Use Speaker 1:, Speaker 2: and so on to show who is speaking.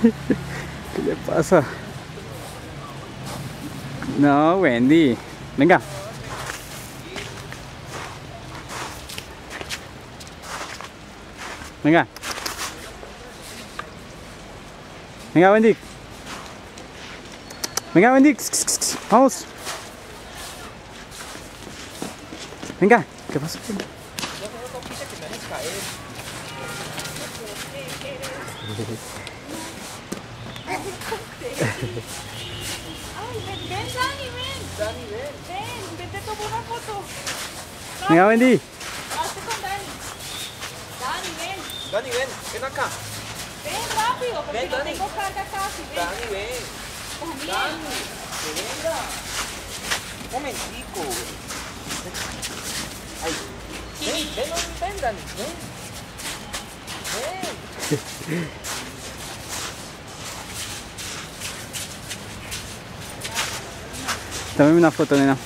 Speaker 1: ¿Qué le pasa? No, Wendy. Venga. Venga. Venga, Wendy. Venga, Wendy. Vamos. Venga. ¿Qué pasa?
Speaker 2: Ay, ven, Dani, ven. Dani, ven. Ven, te tomo una foto.
Speaker 1: Venga, Wendy.
Speaker 2: Hazte con Dani. Dani, ven.
Speaker 3: Dani, ven acá.
Speaker 2: Ven rápido, porque
Speaker 3: Ven,
Speaker 2: no
Speaker 3: Dani.
Speaker 2: tengo carga casi. Ven.
Speaker 3: Dani, ven.
Speaker 2: También.
Speaker 3: Dani, que venga. Un momentico. Ay. Ven, Dani, ven. Ven.
Speaker 1: Dame una foto, nena.